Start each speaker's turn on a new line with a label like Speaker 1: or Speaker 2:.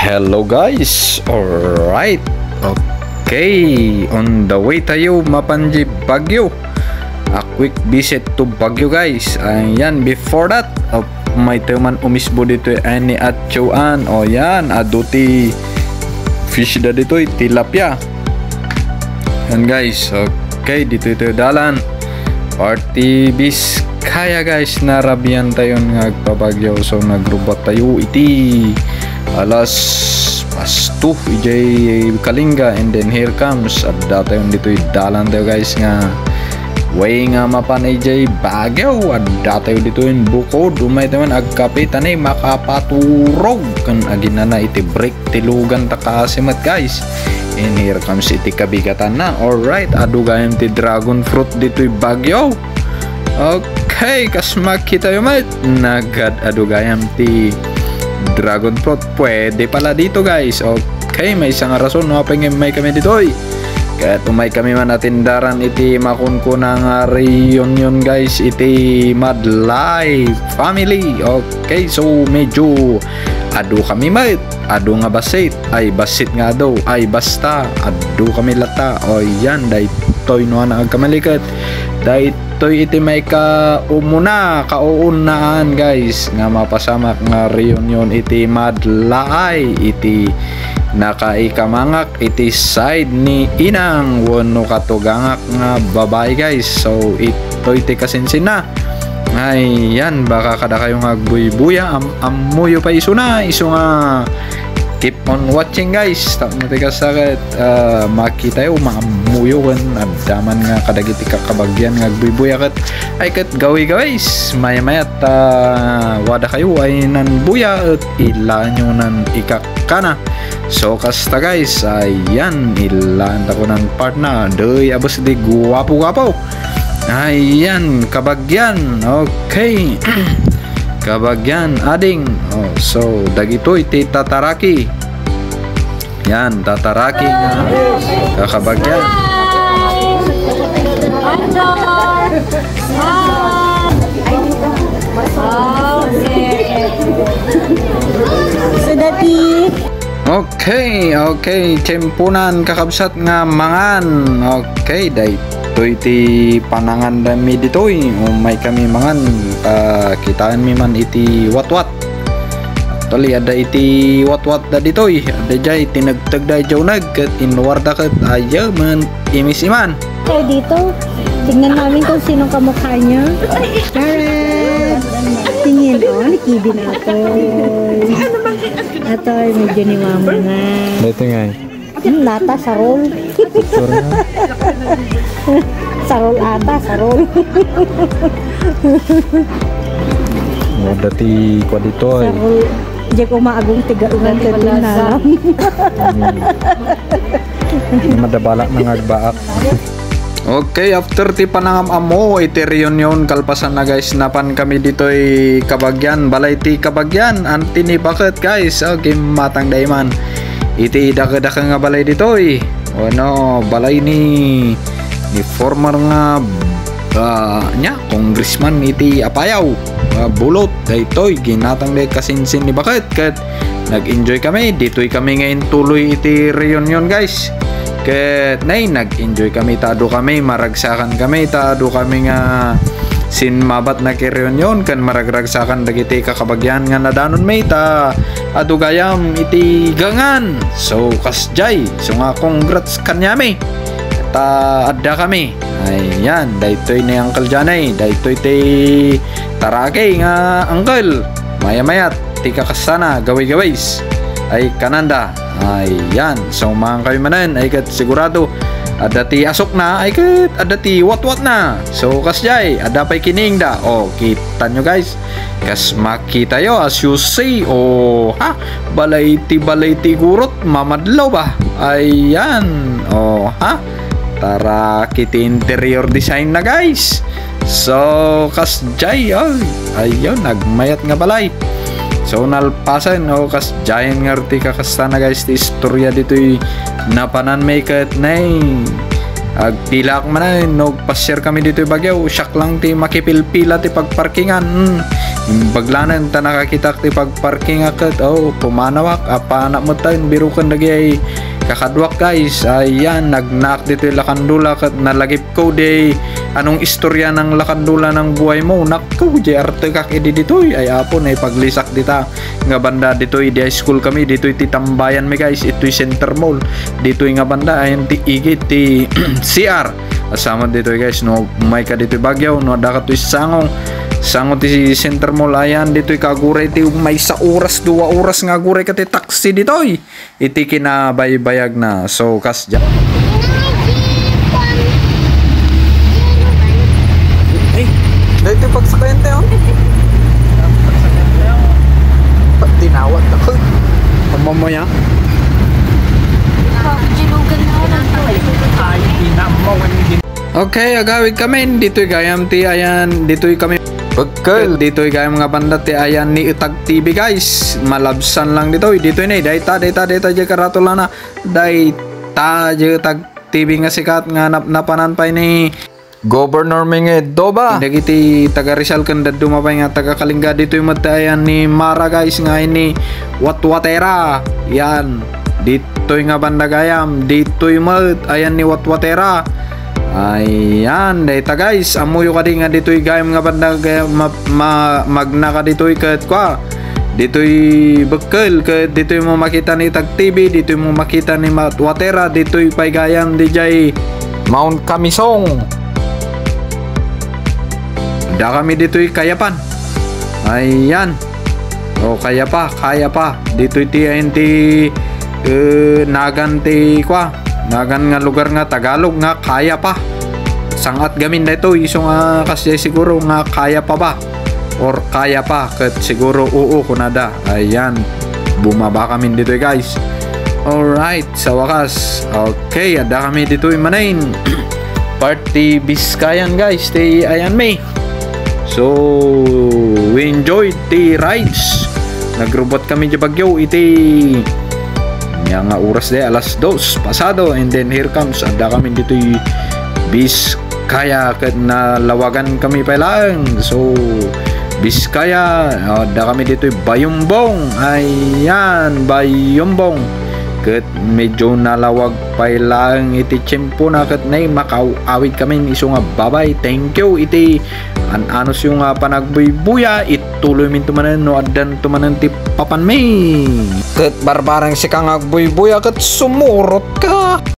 Speaker 1: Hello guys, alright, okay, on the way tayo mapanji Baguio. A quick visit to Baguio guys. Ayan, before that, may teman umisbo dito ani atchuan. O yan, aduti fish da dito tilapia. Yan guys, okay, dito ito dalan. Party bis kaya guys, narabian tayo ngagpabagyo. So nagrubot tayo iti alas pasto ijay Kalinga, and then here comes adda tayo dito dalan tayo guys nga way nga mapan ijay Baguio. Adda tayo dito in bukod umay tayo agkapit tanay makapaturog kan aginana iti break tilugan ta kasimat guys. And here comes iti kabigatan na. Alright, adu gayam ti dragon fruit dito Baguio. Okay, kas makita yung mate nagad adu gayam ti dragon fruit. Pwede pala dito guys. Okay, may isang rason no apeng may kami dito kaya tumay kami man natindaran iti makunkunang reunion guys iti Madlay family. Okay, so medyo adu kami mate, adu nga basit ay basit nga daw ay basta adu kami lata. O yan, daytoy no na agkamalikat, daytoy iti may kaumuna kauunaan guys nga mapasamak nga reunion iti Madlay iti nakaikamangak iti side ni inang wano katugangak nga babae guys. So ito iti kasinsin na ay yan, baka kada kayong agbuy-buya amuyo pa iso na iso nga keep on watching guys. Tapos tika sakit makita yung maamuyo kan abdaman nga kadagiti kakabagyan nga agbuy-buya kat ay kat gawi guys maya-mayat wada kayo ay nanbuya at ilan nyo nan ikakana. So kasta guys, ayan ilan ko ng part na doy abos di guwapo-guwapo. Ayan, kabagyan. Okay. Kabagyan ading. So dagito iti tataraki. Yan, tataraki nga kakabagyan. Okay, tsempunan kakabsat nga mangan. Okay, dito iti panangan dami dito may kami mangan kitaan mi man iti watwat. Actually ada iti watwat da dito ada jay tinagtag da jawnag kat inwarda kat ayaw man imis iman.
Speaker 2: Okay, dito tingnan namin kung sinong kamukha niya. Jared, tingin nikibi na ako. Ito ay medyo niwamo na.
Speaker 1: Dito nga
Speaker 2: lata, sarol. Sarol ata, sarol.
Speaker 1: dati ko dito ay
Speaker 2: sarol. Diyan ko maagong tiga-ungan ka din na alam.
Speaker 1: madabala ng agbaak. Okay, after ti panangam amo iti reunion kalpasan na guys, napan kami dito ay kabagyan, balay ti kabagyan antini bakit guys. Okay, matang dayman iti daka-daka nga balay dito ano balay ni former nga nya congressman iti Apayao bulot daytoy ginatang day kasinsin ni bakit kat nag-enjoy kami dito'y kami ngayon tuloy iti reunion guys. Ket nay nag-enjoy kami, tado kami maragsakan kami, tado kami nga sinmabat na ki-reunion kan maragragsakan dagiti kakabagyan nga nadanon may ta adu gayam iti gangan. So kasjay, so nga congrats kanyami ta adda kami. Ayan, daytoy ni Uncle Janay, daytoy ti taragay nga uncle maya-mayat ti kakasana gaway-gaways ay kananda. Ayan, so mga kayo manan ay kat sigurado ada ti asok na ay kat ada ti wat-wat na. So kasjay ada pa'y kining da. Kita nyo guys, kas makita yo as you see. Balay ti gurot mamadlaw ba. Ayan, tara kiti interior design na guys. So kasjay ayun nagmayat nga balay. So nalpasan kas giant nga rti kakasta na guys ti istorya dito'y napanan may kat nay agpilak man na no pa-share kami dito Baguio. Siyak lang ti makipilpila ti pagparkingan baglanan ta nakakita ti pagparking akat pumanawak apa anak mo tayo biro kan lagi ay kakadwak guys. Ayan nagnak dito yung lakandula kat nalagip ko di anong istorya ng lakandula ng buhay mo nakko di arte kak edi dito ay apon ay paglisak dita nga banda dito di high school kami dito ti tambayan mi guys ito'y center mall dito nga banda ayan ti igit ti CR asama dito guys no may ka dito Bagyaw no ada ka to sango ti center mall ayan dito'y kaguray ti may sa oras 2 oras nga guray ka ti taxi dito'y iti kinabaybayag na so kas dyan ay dito pagsakayan tayo pag tinawat ako mamamaya okay agawid kami dito'y gayam ti ayan dito'y kami pagkal dito'y gayam nga banda ti ayan ni Itag TV guys malabsan lang dito'y na dayta dya karatola na dayta dya Itag TV nga sikat nga napanan pa ni Governor Mengedo ba dagiti taga Rizal kanda dumapay nga taga Kalinga dito'y matayan ni Mara guys nga ini Watwatera yan dito'y nga banda gayam dito'y ayan ni Watwatera. Ayan, data guys, amuyo ka din nga dito'y gayam nga banda magna ka dito'y kat kwa. Dito'y bakal, kat dito'y mo makita ni Itag TV, dito'y mo makita ni Watwatera, dito'y pay gayam DJ Mount Kamisong. Da kami dito'y Kayapan. Ayan. O kaya pa. Dito'y TNT nagan ti kwa. Nagan nga lugar nga Tagalog nga kaya pa sangat gamin na ito iso nga kasi siguro nga kaya pa ba or kaya pa kat siguro kunada ayan bumaba kami dito guys. Alright sa wakas okay ada kami dito manain party Biskayan guys di ayan may so we enjoyed the rides nagrobot kami di Bagyaw iti nga oras de alas 2 pasado and then here comes ada kami dito Biskaya kat nalawagan kami pa lang so Biskaya ada kami dito Bayumbong ayan Bayumbong kat medyo nalawag pa lang iti tiyempo na kat na makawawid kami iso nga babay thank you iti anos yung panagbuy-buya ituloy min tumanan no adan tumanan ti papan may kat barbarang si kang agbuy-buya kat sumurot ka